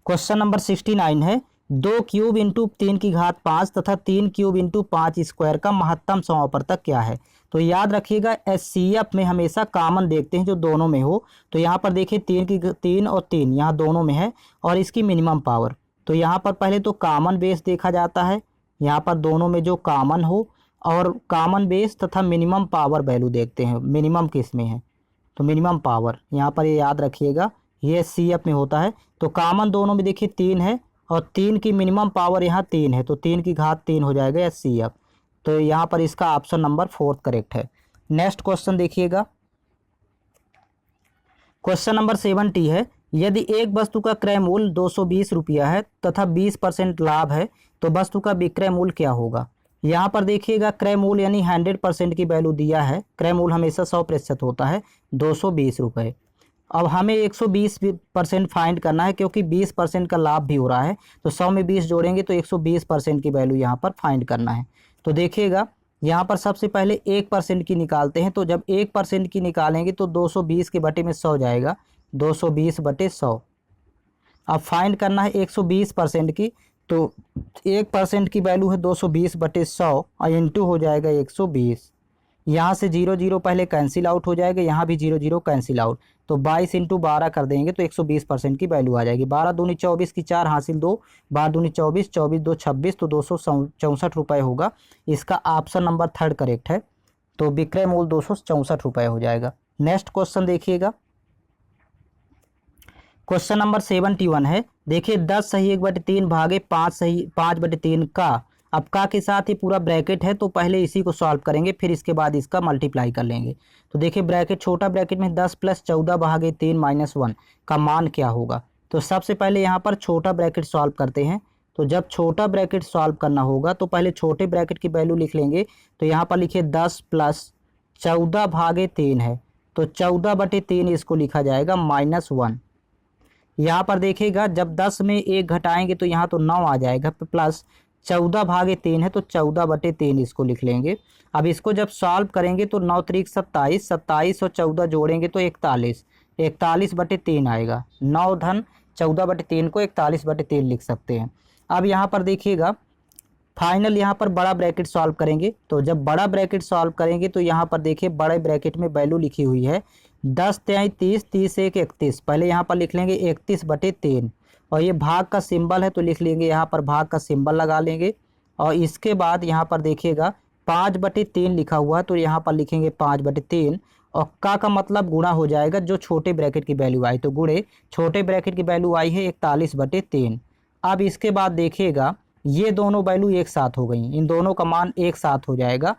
क्वेश्चन नंबर 69 है, 2 क्यूब इंटू 3 की घात 5 तथा 3 क्यूब इंटू 5 स्क्वायर का महत्तम समापवर्तक क्या है। तो याद रखिएगा एचसीएफ में हमेशा कॉमन देखते हैं जो दोनों में हो। तो यहाँ पर देखिए 3 और 3 यहाँ दोनों में है, और इसकी मिनिमम पावर, तो यहाँ पर पहले तो कॉमन बेस देखा जाता है, यहाँ पर दोनों में जो कॉमन हो, और कॉमन बेस तथा मिनिमम पावर वैल्यू देखते हैं, मिनिमम किस में है, तो मिनिमम पावर यहाँ पर ये याद रखिएगा, ये एचसीएफ में होता है। तो कॉमन दोनों में देखिए 3 है, और 3 की मिनिमम पावर यहाँ 3 है, तो 3 की घात 3 हो जाएगा एचसीएफ। तो यहाँ पर इसका ऑप्शन नंबर 4 करेक्ट है। नेक्स्ट क्वेश्चन देखिएगा, क्वेश्चन नंबर 70 है, यदि एक वस्तु का क्रय मूल्य 220 रुपया है तथा 20% लाभ है तो वस्तु का विक्रय मूल्य क्या होगा। यहाँ पर देखिएगा क्रय मूल्य यानी 100% की वैल्यू दिया है, क्रय मूल्य हमेशा 100% होता है 220 रुपये। अब हमें 120% फाइंड करना है, क्योंकि 20% का लाभ भी हो रहा है, तो 100 में 20 जोड़ेंगे तो 120% की वैल्यू यहाँ पर फाइंड करना है। तो देखिएगा यहाँ पर सबसे पहले 1% की निकालते हैं, तो जब 1% की निकालेंगे तो 220 के बटे में 100 जाएगा, 220 बटे 100। अब फाइंड करना है 120% की, तो 1% की वैल्यू है 220 बटे 100 और इंटू हो जाएगा 120। यहाँ से 0 0 पहले कैंसिल आउट हो जाएगा, यहाँ भी 0 0 कैंसिल आउट, तो 22 इंटू 12 कर देंगे तो 120% की वैल्यू आ जाएगी। 12 दूनी 24 की 4 हासिल 2, 12 दूनी 24, 24 2 26, तो 264 रुपये होगा। इसका ऑप्शन नंबर 3 करेक्ट है, तो विक्रय मूल्य 264 रुपये हो जाएगा। नेक्स्ट क्वेश्चन देखिएगा, क्वेश्चन नंबर 71 है, देखिए 10 सही 1/3 भागे 5 सही 5/3 का, अब का के साथ ही पूरा ब्रैकेट है, तो पहले इसी को सॉल्व करेंगे, फिर इसके बाद इसका मल्टीप्लाई कर लेंगे। तो देखिए ब्रैकेट छोटा ब्रैकेट में 10 + 14 भागे 3 - 1 का मान क्या होगा। तो सबसे पहले यहाँ पर छोटा ब्रैकेट सॉल्व करते हैं। तो जब छोटा ब्रैकेट सॉल्व करना होगा तो पहले छोटे ब्रैकेट की वैल्यू लिख लेंगे। तो यहाँ पर लिखिए 10 + 14 भागे 3 है, तो 14/3 इसको लिखा जाएगा -1। यहाँ पर देखिएगा जब 10 में 1 घटाएंगे तो यहाँ तो 9 आ जाएगा, प्लस 14 भागे 3 है तो 14/3 इसको लिख लेंगे। अब इसको जब सॉल्व करेंगे तो 9 3 27, 27 और 14 जोड़ेंगे तो 41, 41/3 आएगा। 9 धन 14/3 को 41/3 लिख सकते हैं। अब यहाँ पर देखिएगा फाइनल यहाँ पर बड़ा ब्रैकेट सॉल्व करेंगे, तो जब बड़ा ब्रैकेट सॉल्व करेंगे तो यहाँ पर देखिए बड़े ब्रैकेट में वैल्यू लिखी हुई है 10 तिहाई 30, 30 1 31। पहले यहाँ पर लिख लेंगे 31/3 और ये भाग का सिंबल है तो लिख लेंगे यहाँ पर भाग का सिंबल लगा लेंगे। और इसके बाद यहाँ पर देखिएगा 5/3 लिखा हुआ है तो यहाँ पर लिखेंगे 5/3 और का मतलब गुणा हो जाएगा जो छोटे ब्रैकेट की वैल्यू आई, तो गुणे छोटे ब्रैकेट की वैल्यू आई है 41/3। अब इसके बाद देखिएगा ये दोनों वैल्यू एक साथ हो गई, इन दोनों का मान एक साथ हो जाएगा,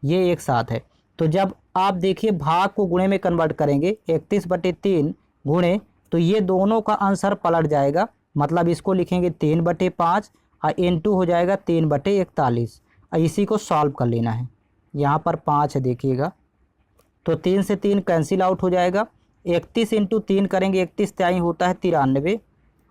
ये एक साथ है। तो जब आप देखिए भाग को गुणे में कन्वर्ट करेंगे 31/3 गुणे, तो ये दोनों का आंसर पलट जाएगा, मतलब इसको लिखेंगे 3/5 और इनटू हो जाएगा 3/41। इसी को सॉल्व कर लेना है। यहाँ पर 5 है देखिएगा, तो 3 से 3 कैंसिल आउट हो जाएगा। 31 × 3 करेंगे, 31 तिहाई होता है 93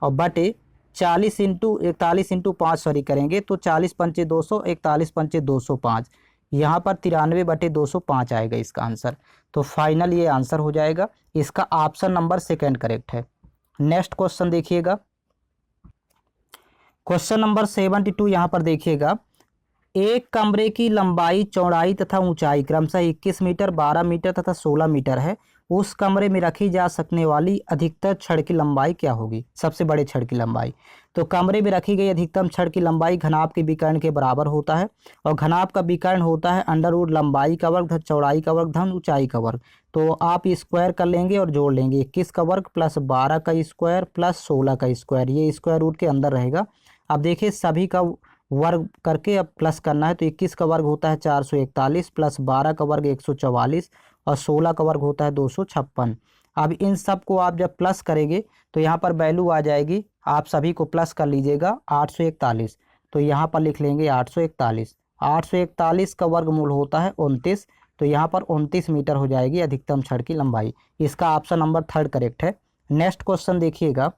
और बटे 40 × 41 × 5 सॉरी करेंगे तो 40 पंचे 200, 41 पंचे 205। यहाँ पर 93/205 आएगा इसका आंसर। तो फाइनल ये आंसर हो जाएगा। इसका ऑप्शन नंबर सेकंड करेक्ट है। नेक्स्ट क्वेश्चन देखिएगा, क्वेश्चन नंबर 72। यहाँ पर देखिएगा एक कमरे की लंबाई, चौड़ाई तथा ऊंचाई क्रमशः 21 मीटर, 12 मीटर तथा 16 मीटर है। उस कमरे में रखी जा सकने वाली अधिकतर छड़ की लंबाई क्या होगी? सबसे बड़े छड़ की लंबाई। तो कमरे में रखी गई अधिकतम छड़ की लंबाई घनाभ के विकर्ण के बराबर होता है और घनाभ का विकर्ण होता है अंडरवुड लंबाई का वर्ग, चौड़ाई का वर्ग, धन ऊंचाई का वर्ग। तो आप स्क्वायर कर लेंगे और जोड़ लेंगे 21 का वर्ग प्लस 12 का स्क्वायर प्लस 16 का स्क्वायर, ये स्क्वायर रूट के अंदर रहेगा। अब देखिए सभी का वर्ग करके अब प्लस करना है, तो 21 का वर्ग होता है 441 प्लस 12 का वर्ग 144 और 16 का वर्ग होता है 256। अब इन सब को आप जब प्लस करेंगे तो यहाँ पर वैल्यू आ जाएगी, आप सभी को प्लस कर लीजिएगा 841। तो यहाँ पर लिख लेंगे 841। 841 का वर्गमूल होता है 29, तो यहाँ पर 29 मीटर हो जाएगी अधिकतम छड़ की लंबाई। इसका ऑप्शन नंबर थर्ड करेक्ट है। नेक्स्ट क्वेश्चन देखिएगा,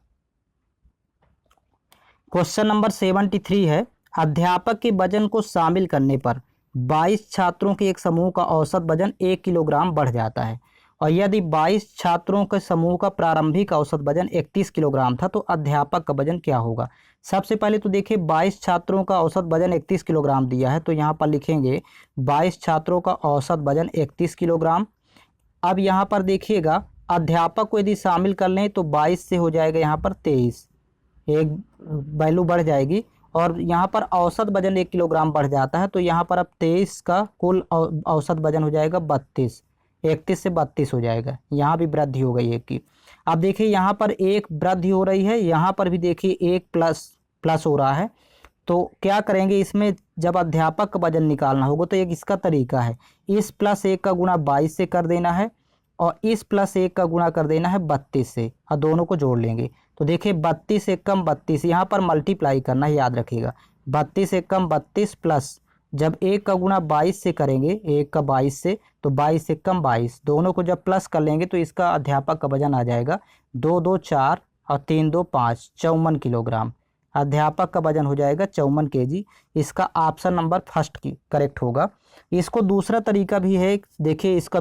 क्वेश्चन नंबर 73 है। अध्यापक के वजन को शामिल करने पर 22 छात्रों के एक समूह का औसत वजन 1 किलोग्राम बढ़ जाता है और यदि 22 छात्रों के समूह का प्रारंभिक औसत वजन 31 किलोग्राम था तो अध्यापक का वजन क्या होगा? सबसे पहले तो देखिए 22 छात्रों का औसत वजन 31 किलोग्राम दिया है, तो यहाँ पर लिखेंगे 22 छात्रों का औसत वजन 31 किलोग्राम। अब यहाँ पर देखिएगा अध्यापक को यदि शामिल कर लें तो 22 से हो जाएगा यहाँ पर 23, एक वैल्यू बढ़ जाएगी और यहाँ पर औसत वजन 1 किलोग्राम बढ़ जाता है, तो यहाँ पर अब 23 का कुल औसत वजन हो जाएगा 32, 31 से 32 हो जाएगा। यहाँ भी वृद्धि हो गई एक की। अब देखिए यहाँ पर एक वृद्धि हो रही है, यहाँ पर भी देखिए एक प्लस हो रहा है। तो क्या करेंगे इसमें, जब अध्यापक का वजन निकालना होगा तो एक इसका तरीका है, इस +1 का गुणा 22 से कर देना है और इस +1 का गुणा कर देना है 32 से और दोनों को जोड़ लेंगे। तो देखिए 32 से कम 32, यहाँ पर मल्टीप्लाई करना है, याद रखिएगा 32 से कम 32 प्लस जब 1 का गुणा 22 से करेंगे, 1 का 22 से, तो 22 से कम 22, दोनों को जब प्लस कर लेंगे तो इसका अध्यापक का वजन आ जाएगा 2 2 4 और 3 2 5, 54 किलोग्राम। अध्यापक का वजन हो जाएगा 54 kg। इसका ऑप्शन नंबर फर्स्ट की करेक्ट होगा। इसको दूसरा तरीका भी है, देखिए इसका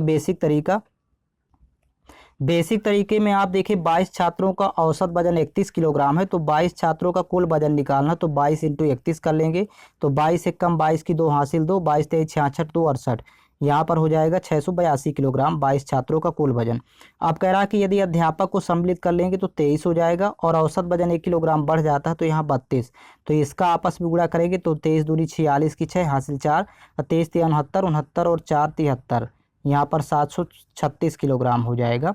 बेसिक तरीके में आप देखिए 22 छात्रों का औसत वजन 31 किलोग्राम है, तो 22 छात्रों का कुल वजन निकालना, तो 22 × 31 कर लेंगे, तो 22 से कम 22 की 2 हासिल 2, 22 23 66 2 68, यहाँ पर हो जाएगा 682 किलोग्राम 22 छात्रों का कुल वजन। अब कह रहा है कि यदि अध्यापक को सम्मिलित कर लेंगे तो 23 हो जाएगा और औसत वजन 1 किलोग्राम बढ़ जाता है, तो यहाँ 32, तो इसका आपस में गुणा करेंगे तो 23 दूनी 46 की 6 हासिल 4 और 23 3 69, 69 और 4 73, यहाँ पर 736 किलोग्राम हो जाएगा,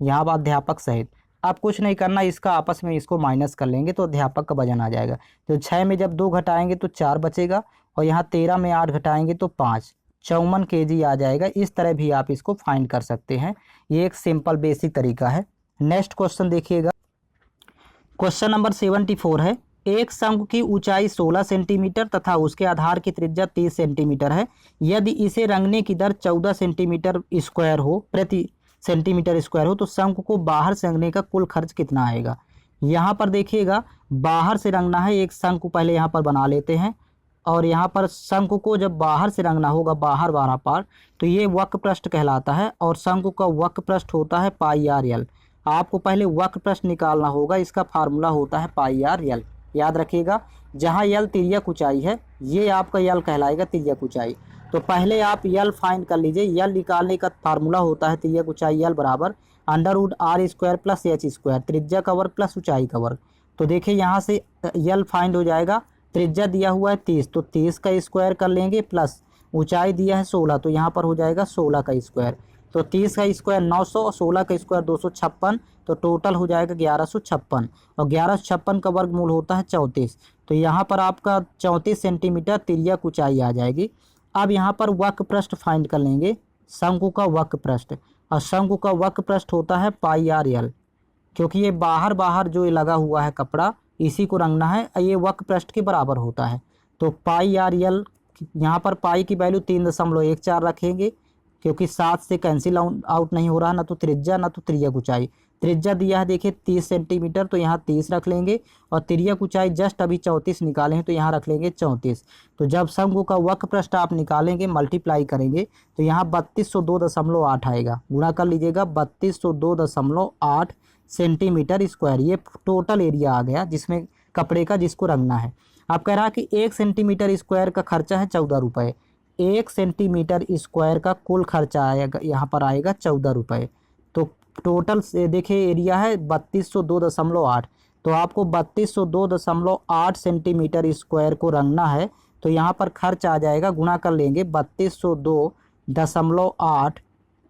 यहाँ पर अध्यापक सहित। अब कुछ नहीं करना, इसका आपस में इसको माइनस कर लेंगे तो अध्यापक का वजन आ जाएगा। तो 6 में जब 2 घटाएंगे तो 4 बचेगा और यहाँ 13 में 8 घटाएंगे तो 5, 54 kg आ जाएगा। इस तरह भी आप इसको फाइंड कर सकते हैं, ये एक सिंपल बेसिक तरीका है। नेक्स्ट क्वेश्चन देखिएगा, क्वेश्चन नंबर 74 है। एक शंकु की ऊंचाई 16 सेंटीमीटर तथा उसके आधार की त्रिज्या 30 सेंटीमीटर है। यदि इसे रंगने की दर 14 सेंटीमीटर स्क्वायर हो प्रति सेंटीमीटर स्क्वायर हो तो शंकु को बाहर से रंगने का कुल खर्च कितना आएगा? यहाँ पर देखिएगा बाहर से रंगना है, एक शंकु पहले यहाँ पर बना लेते हैं और यहाँ पर शंकु को जब बाहर से रंगना होगा, बाहर वाला पार्ट, तो ये वक्र पृष्ठ कहलाता है और शंकु का वक्र पृष्ठ होता है πr l। आपको पहले वक्र प्रस्थ निकालना होगा। इसका फार्मूला होता है पाई आर यल, याद रखिएगा। जहाँ यल तिर्यक ऊंचाई है, ये आपका यल कहलाएगा तिर्यक ऊंचाई। तो पहले आप यल फाइंड कर लीजिए। यल निकालने का फार्मूला होता है तिर्यक ऊंचाई यल बराबर √r² प्लस h², त्रिज्या का वर्ग प्लस ऊंचाई का वर्ग। तो देखिए यहाँ से यल फाइंड हो जाएगा। त्रिज्या दिया हुआ है 30, तो 30 का स्क्वायर कर लेंगे, प्लस ऊंचाई दिया है 16, तो यहाँ पर हो जाएगा 16 का स्क्वायर। तो 30 का स्क्वायर 900 और 16 का स्क्वायर 256, तो टोटल हो जाएगा 1156। और 1156 का वर्गमूल होता है 34। तो यहाँ पर आपका 34 सेंटीमीटर तिर्यक ऊंचाई आ जाएगी। अब यहाँ पर वक्र पृष्ठ फाइंड कर लेंगे, शंकु का वक्र पृष्ठ। और शंकु का वक्र पृष्ठ होता है पाई आर यल, क्योंकि ये बाहर बाहर जो लगा हुआ है कपड़ा, इसी को रंगना है, ये वक्र पृष्ठ के बराबर होता है। तो पाई आर यल, यहाँ पर पाई की वैल्यू 3.14 रखेंगे, क्योंकि 7 से कैंसिल आउट नहीं हो रहा, ना तो त्रिज्या ना तो तिर्यक ऊंचाई। त्रिज्या दिया है देखिए 30 सेंटीमीटर, तो यहाँ 30 रख लेंगे। और तिर्यक ऊंचाई जस्ट अभी 34 निकाले हैं, तो यहाँ रख लेंगे 34। तो जब शंकु का वक्र पृष्ठ आप निकालेंगे, मल्टीप्लाई करेंगे, तो यहाँ 3202.8 आएगा। गुणा कर लीजिएगा, 3202.8 सेंटीमीटर स्क्वायर। ये टोटल एरिया आ गया जिसमें कपड़े का, जिसको रंगना है। आप कह रहा है कि 1 सेंटीमीटर स्क्वायर का खर्चा है 14 रुपये। 1 सेंटीमीटर स्क्वायर का कुल खर्चा आएगा, यहाँ पर आएगा 14 रुपये। तो टोटल से देखिए एरिया है 3202.8, तो आपको 3202.8 सेंटीमीटर स्क्वायर को रंगना है। तो यहाँ पर खर्च आ जाएगा, गुणा कर लेंगे 3202.8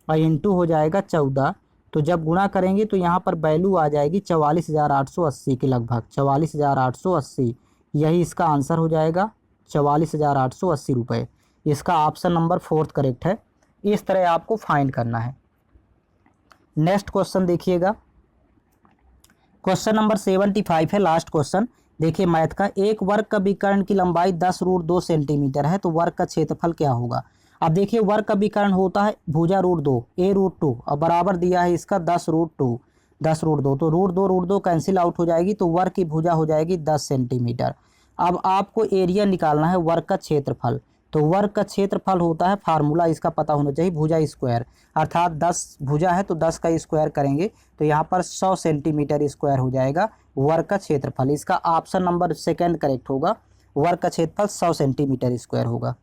और इंटू हो जाएगा 14। तो जब गुणा करेंगे तो यहाँ पर वैल्यू आ जाएगी 44,880 के लगभग, 44,880। यही इसका आंसर हो जाएगा, 44,880 रुपये। इसका ऑप्शन नंबर 4 करेक्ट है। इस तरह आपको फाइंड करना है। नेक्स्ट क्वेश्चन देखिएगा, क्वेश्चन नंबर 75 है, लास्ट क्वेश्चन। देखिए मैथ का, एक वर्ग का विकर्ण की लंबाई 10√2 सेंटीमीटर है, तो वर्ग का क्षेत्रफल क्या होगा। अब देखिए वर्ग का विकर्ण होता है भुजा √2 a√2, और बराबर दिया है इसका 10√2, 10√2, तो √2 कैंसिल आउट हो जाएगी, तो वर्ग की भुजा हो जाएगी 10 सेंटीमीटर। अब आपको एरिया निकालना है, वर्ग का क्षेत्रफल। तो वर्ग का क्षेत्रफल होता है, फार्मूला इसका पता होना चाहिए, भुजा स्क्वायर, अर्थात 10 भुजा है तो 10 का स्क्वायर करेंगे, तो यहाँ पर 100 सेंटीमीटर स्क्वायर हो जाएगा वर्ग का क्षेत्रफल। इसका ऑप्शन नंबर 2 करेक्ट होगा, वर्ग का क्षेत्रफल 100 सेंटीमीटर स्क्वायर होगा।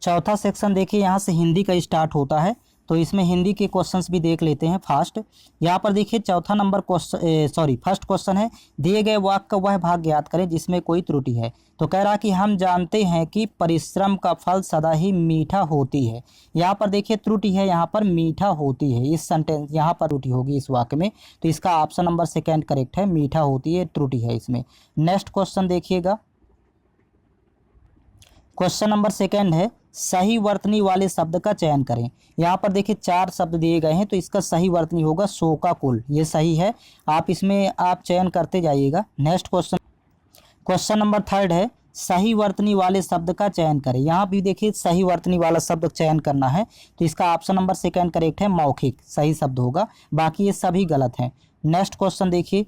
चौथा सेक्शन देखिए, यहाँ से हिंदी का स्टार्ट होता है, तो इसमें हिंदी के क्वेश्चंस भी देख लेते हैं फास्ट। यहाँ पर देखिए चौथा नंबर क्वेश्चन, फर्स्ट क्वेश्चन है, दिए गए वाक्य का वह भाग ज्ञात करें जिसमें कोई त्रुटि है। तो कह रहा कि हम जानते हैं कि परिश्रम का फल सदा ही मीठा होती है। यहाँ पर देखिए त्रुटि है, यहाँ पर मीठा होती है, इस सेंटेंस यहाँ पर त्रुटि होगी इस वाक्य में। तो इसका ऑप्शन नंबर 2 करेक्ट है, मीठा होती है, त्रुटि है इसमें। नेक्स्ट क्वेश्चन देखिएगा, क्वेश्चन नंबर 2 है, सही वर्तनी वाले शब्द का चयन करें। यहाँ पर देखिए 4 शब्द दिए गए हैं, तो इसका सही वर्तनी होगा शोकाकुल, ये सही है। आप इसमें आप चयन करते जाइएगा। नेक्स्ट क्वेश्चन, क्वेश्चन नंबर 3 है, सही वर्तनी वाले शब्द का चयन करें। यहाँ भी देखिए सही वर्तनी वाला शब्द चयन करना है, तो इसका ऑप्शन नंबर 2 करेक्ट है, मौखिक सही शब्द होगा, बाकी ये सभी गलत हैं। नेक्स्ट क्वेश्चन देखिए,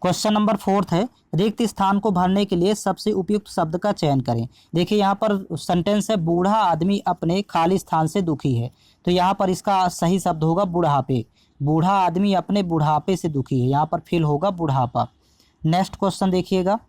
क्वेश्चन नंबर 4 है, रिक्त स्थान को भरने के लिए सबसे उपयुक्त शब्द का चयन करें। देखिए यहाँ पर सेंटेंस है, बूढ़ा आदमी अपने खाली स्थान से दुखी है। तो यहाँ पर इसका सही शब्द होगा बुढ़ापे, बूढ़ा आदमी अपने बुढ़ापे से दुखी है, यहाँ पर फिल होगा बुढ़ापा। नेक्स्ट क्वेश्चन देखिएगा,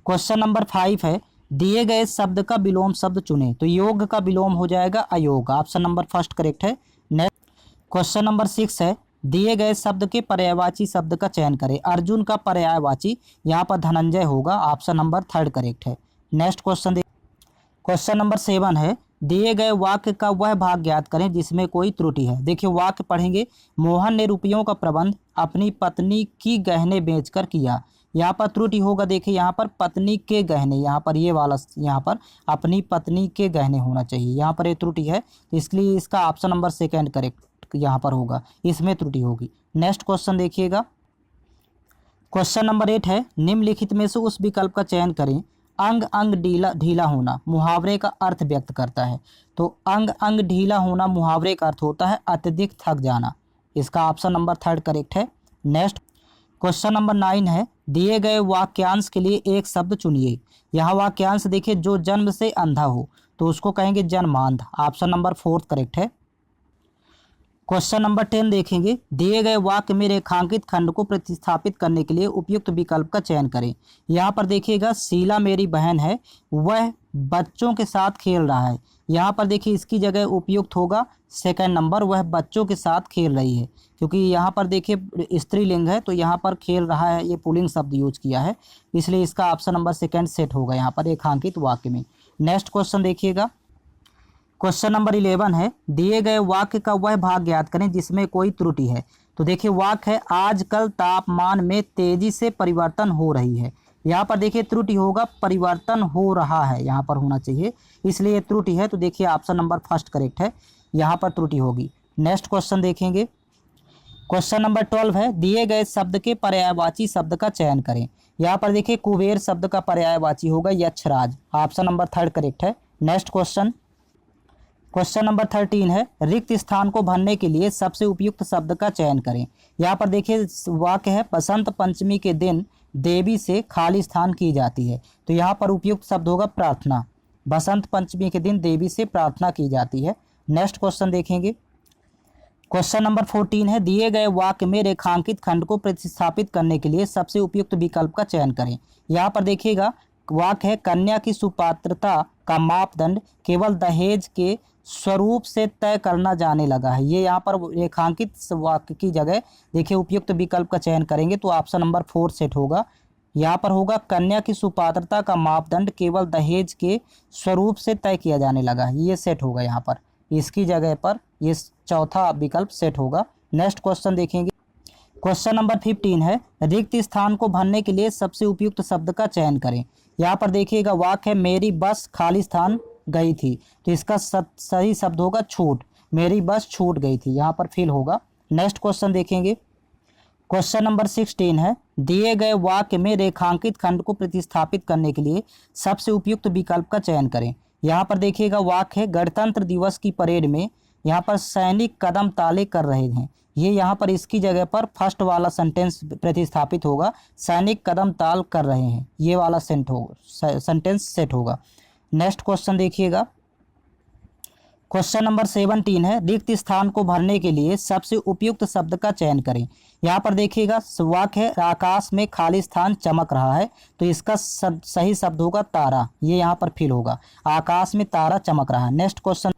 क्वेश्चन नंबर 5 है, दिए गए शब्द का विलोम शब्द चुनें। तो योग का विलोम हो जाएगा अयोग, ऑप्शन नंबर 1 करेक्ट है। नेक्स्ट क्वेश्चन नंबर 6 है, दिए गए शब्द के पर्यायवाची शब्द का चयन करें। अर्जुन का पर्यायवाची यहाँ पर धनंजय होगा, ऑप्शन नंबर 3 करेक्ट है। नेक्स्ट क्वेश्चन क्वेश्चन नंबर 7 है, दिए गए वाक्य का वह भाग ज्ञात करें जिसमें कोई त्रुटि है। देखिए वाक्य पढ़ेंगे, मोहन ने रुपयों का प्रबंध अपनी पत्नी की गहने बेचकर किया। यहाँ पर त्रुटि होगा, देखिए यहाँ पर पत्नी के गहने, यहाँ पर ये वाला, यहाँ पर अपनी पत्नी के गहने होना चाहिए, यहाँ पर ये त्रुटि है, तो इसलिए इसका ऑप्शन नंबर 2 करेक्ट यहाँ पर होगा, इसमें त्रुटि होगी। नेक्स्ट क्वेश्चन देखिएगा, क्वेश्चन नंबर 8 है, निम्नलिखित में से उस विकल्प का चयन करें, अंग अंग ढीला होना मुहावरे का अर्थ व्यक्त करता है। तो अंग अंग ढीला होना मुहावरे का अर्थ होता है अत्यधिक थक जाना, इसका ऑप्शन नंबर 3 करेक्ट है। नेक्स्ट क्वेश्चन नंबर 9 है, दिए गए वाक्यांश के लिए एक शब्द चुनिए। यहाँ वाक्यांश देखिए, जो जन्म से अंधा हो तो उसको कहेंगे जन्मांध, ऑप्शन नंबर 4 करेक्ट है। क्वेश्चन नंबर 10 देखेंगे, दिए गए वाक्य में रेखांकित खंड को प्रतिस्थापित करने के लिए उपयुक्त विकल्प का चयन करें। यहाँ पर देखिएगा, शीला मेरी बहन है, वह बच्चों के साथ खेल रहा है। यहाँ पर देखिए इसकी जगह उपयुक्त होगा सेकंड नंबर, वह बच्चों के साथ खेल रही है, क्योंकि यहाँ पर देखिए स्त्रीलिंग है तो यहाँ पर खेल रहा है ये पुल्लिंग शब्द यूज किया है, इसलिए इसका ऑप्शन नंबर सेकंड सेट होगा यहाँ पर रेखांकित वाक्य में। नेक्स्ट क्वेश्चन देखिएगा, क्वेश्चन नंबर 11 है, दिए गए वाक्य का वह भाग ज्ञात करें जिसमें कोई त्रुटि है। तो देखिए वाक्य है, आजकल तापमान में तेजी से परिवर्तन हो रही है। यहाँ पर देखिए त्रुटि होगा, परिवर्तन हो रहा है यहाँ पर होना चाहिए, इसलिए त्रुटि है। तो देखिए ऑप्शन नंबर फर्स्ट करेक्ट है, यहाँ पर त्रुटि होगी। नेक्स्ट क्वेश्चन देखेंगे, क्वेश्चन नंबर 12 है, दिए गए शब्द के पर्यायवाची शब्द का चयन करें। यहाँ पर देखिए कुबेर शब्द का पर्यायवाची होगा यक्षराज, ऑप्शन नंबर थर्ड करेक्ट है। नेक्स्ट क्वेश्चन, क्वेश्चन नंबर 13 है, रिक्त स्थान को भरने के लिए सबसे उपयुक्त शब्द का चयन करें। यहाँ पर देखिए वाक्य है, बसंत पंचमी के दिन देवी से खाली स्थान की जाती है। तो यहाँ पर उपयुक्त शब्द होगा प्रार्थना, बसंत पंचमी के दिन देवी से प्रार्थना की जाती है। नेक्स्ट क्वेश्चन देखेंगे, क्वेश्चन नंबर 14 है, दिए गए वाक्य में रेखांकित खंड को प्रतिस्थापित करने के लिए सबसे उपयुक्त विकल्प का चयन करें। यहाँ पर देखिएगा वाक्य है, कन्या की सुपात्रता का मापदंड केवल दहेज के स्वरूप से तय करना जाने लगा है। ये यहाँ पर रेखांकित वाक्य की जगह देखिए उपयुक्त विकल्प का चयन करेंगे तो ऑप्शन नंबर 4 सेट होगा। यहाँ पर होगा, कन्या की सुपात्रता का मापदंड केवल दहेज के स्वरूप से तय किया जाने लगा है, ये सेट होगा यहाँ पर, इसकी जगह पर ये चौथा विकल्प सेट होगा। नेक्स्ट क्वेश्चन देखेंगे, क्वेश्चन नंबर 15 है, रिक्त स्थान को भरने के लिए सबसे उपयुक्त शब्द का चयन करें। यहाँ पर देखिएगा वाक्य है, मेरी बस खाली स्थान गई थी। तो इसका सही शब्द होगा छूट, मेरी बस छूट गई थी, यहाँ पर फिल होगा। नेक्स्ट क्वेश्चन देखेंगे, क्वेश्चन नंबर 16 है, दिए गए वाक्य में रेखांकित खंड को प्रतिस्थापित करने के लिए सबसे उपयुक्त विकल्प का चयन करें। यहाँ पर देखिएगा वाक्य है, गणतंत्र दिवस की परेड में यहाँ पर सैनिक कदम ताले कर रहे हैं। ये यहाँ पर इसकी जगह पर फर्स्ट वाला सेंटेंस प्रतिस्थापित होगा, सैनिक कदम ताल कर रहे हैं, ये वाला सेंटेंस सेट होगा। नेक्स्ट क्वेश्चन देखिएगा, क्वेश्चन नंबर 17 है, रिक्त स्थान को भरने के लिए सबसे उपयुक्त शब्द का चयन करें। यहाँ पर देखिएगा वाक्य है, आकाश में खाली स्थान चमक रहा है। तो इसका सही शब्द होगा तारा, ये यहाँ पर फिल होगा, आकाश में तारा चमक रहा है। नेक्स्ट क्वेश्चन,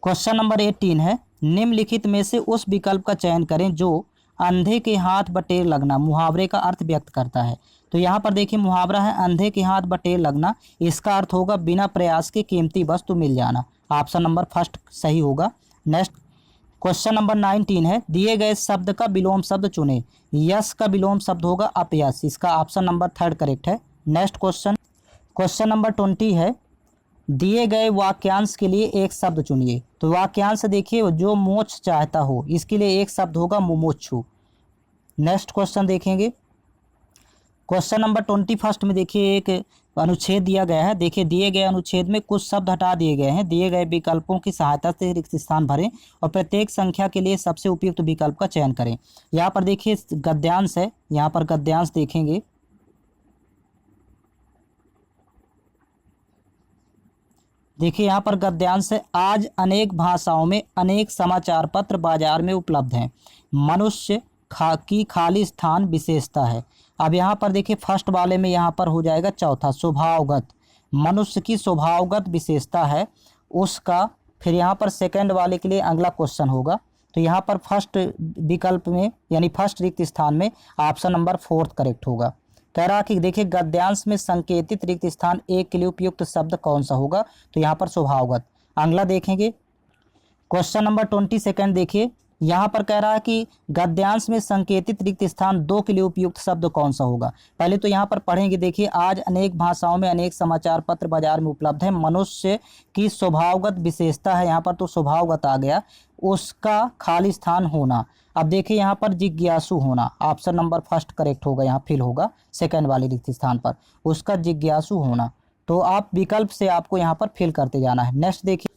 क्वेश्चन नंबर 18 है, निम्नलिखित में से उस विकल्प का चयन करें जो अंधे के हाथ बटेर लगना मुहावरे का अर्थ व्यक्त करता है। तो यहाँ पर देखिए मुहावरा है, अंधे के हाथ बटेर लगना, इसका अर्थ होगा बिना प्रयास के कीमती वस्तु मिल जाना, ऑप्शन नंबर फर्स्ट सही होगा। नेक्स्ट क्वेश्चन नंबर 19 है, दिए गए शब्द का विलोम शब्द चुने। यश का विलोम शब्द होगा अपयश, इसका ऑप्शन नंबर थर्ड करेक्ट है। नेक्स्ट क्वेश्चन, क्वेश्चन नंबर 20 है, दिए गए वाक्यांश के लिए एक शब्द चुनिए। तो वाक्यांश देखिए, जो मोक्ष चाहता हो, इसके लिए एक शब्द होगा मुमुक्षु। नेक्स्ट क्वेश्चन देखेंगे, क्वेश्चन नंबर 21 में देखिए एक अनुच्छेद दिया गया है। देखिए दिए गए अनुच्छेद में कुछ शब्द हटा दिए गए हैं, दिए गए विकल्पों की सहायता से रिक्त स्थान भरें और प्रत्येक संख्या के लिए सबसे उपयुक्त विकल्प का चयन करें। यहाँ पर देखिए गद्यांश है, यहाँ पर गद्यांश देखेंगे, देखिए यहाँ पर गद्यांश है, आज अनेक भाषाओं में अनेक समाचार पत्र बाजार में उपलब्ध हैं, मनुष्य की खाली स्थान विशेषता है। अब यहाँ पर देखिए फर्स्ट वाले में यहाँ पर हो जाएगा चौथा, स्वभावगत, मनुष्य की स्वभावगत विशेषता है उसका। फिर यहाँ पर सेकंड वाले के लिए अगला क्वेश्चन होगा। तो यहाँ पर फर्स्ट विकल्प में यानी फर्स्ट रिक्त स्थान में ऑप्शन नंबर 4 करेक्ट होगा। कह रहा कि देखिए गद्यांश में संकेतित रिक्त स्थान एक के लिए उपयुक्त शब्द कौन सा होगा, तो यहाँ पर स्वभावगत। अगला देखेंगे क्वेश्चन नंबर 22 देखिए, यहाँ पर कह रहा है कि गद्यांश में संकेतित रिक्त स्थान 2 के लिए उपयुक्त शब्द कौन सा होगा। पहले तो यहाँ पर पढ़ेंगे, देखिए आज अनेक भाषाओं में अनेक समाचार पत्र बाजार में उपलब्ध है, मनुष्य की स्वभावगत विशेषता है, यहाँ पर तो स्वभावगत आ गया, उसका खाली स्थान होना। अब देखिए यहाँ पर जिज्ञासु होना, ऑप्शन नंबर फर्स्ट करेक्ट होगा, यहाँ फिल होगा सेकंड वाले रिक्त स्थान पर, उसका जिज्ञासु होना। तो आप विकल्प से आपको यहाँ पर फिल करते जाना है। नेक्स्ट देखिए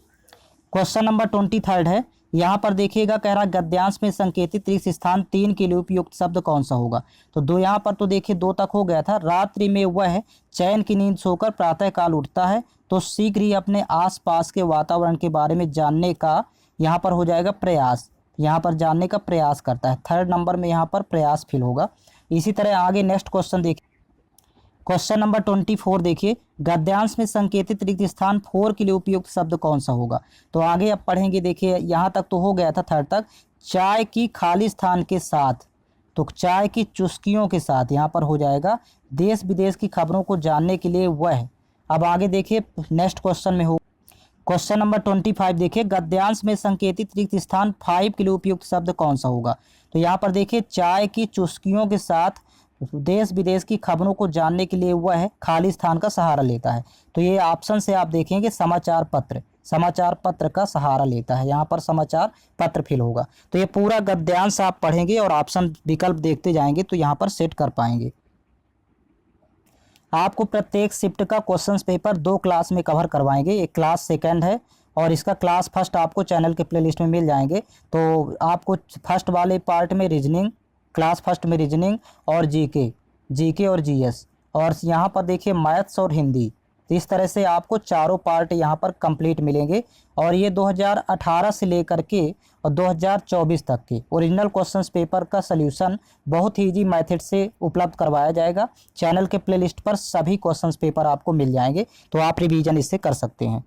क्वेश्चन नंबर 23 है, यहाँ पर देखिएगा कह रहा गद्यांश में संकेतित रिक्त स्थान 3 के लिए उपयुक्त शब्द कौन सा होगा। तो दो यहाँ पर तो देखिए 2 तक हो गया था, रात्रि में वह चैन की नींद सोकर प्रातः काल उठता है तो शीघ्र ही अपने आसपास के वातावरण के बारे में जानने का यहाँ पर हो जाएगा प्रयास, यहाँ पर जानने का प्रयास करता है। थर्ड नंबर में यहाँ पर प्रयास फिल होगा। इसी तरह आगे नेक्स्ट क्वेश्चन देखिए, क्वेश्चन नंबर 24 देखिए, गद्यांश में संकेतित रिक्त स्थान 4 के लिए उपयुक्त शब्द कौन सा होगा। तो आगे अब पढ़ेंगे। देखिए यहाँ तक तो हो गया था थर्ड तक। चाय की खाली स्थान के साथ, तो चाय की चुस्कियों के साथ यहाँ पर हो जाएगा देश विदेश की खबरों को जानने के लिए वह। अब आगे देखिए नेक्स्ट क्वेश्चन में हो, क्वेश्चन नंबर 25 देखिए, गद्यांश में संकेतित रिक्त स्थान 5 के लिए उपयुक्त शब्द कौन सा होगा। तो यहाँ पर देखिए चाय की चुस्कियों के साथ देश विदेश की खबरों को जानने के लिए वह खाली स्थान का सहारा लेता है। तो ये ऑप्शन से आप देखेंगे समाचार पत्र का सहारा लेता है। यहाँ पर समाचार पत्र फिल होगा। तो ये पूरा गद्यांश आप पढ़ेंगे और ऑप्शन विकल्प देखते जाएंगे तो यहाँ पर सेट कर पाएंगे। आपको प्रत्येक शिफ्ट का क्वेश्चन पेपर 2 क्लास में कवर करवाएंगे। एक क्लास सेकंड है और इसका क्लास फर्स्ट आपको चैनल के प्लेलिस्ट में मिल जाएंगे। तो आपको फर्स्ट वाले पार्ट में रीजनिंग, क्लास फर्स्ट में रीजनिंग और जीके और जीएस, और यहाँ पर देखिए मैथ्स और हिंदी। तो इस तरह से आपको चारों पार्ट यहाँ पर कंप्लीट मिलेंगे। और ये 2018 से लेकर के और 2024 तक के ओरिजिनल क्वेश्चंस पेपर का सल्यूशन बहुत ही ईजी मेथड से उपलब्ध करवाया जाएगा। चैनल के प्लेलिस्ट पर सभी क्वेश्चंस पेपर आपको मिल जाएंगे, तो आप रिवीजन इससे कर सकते हैं।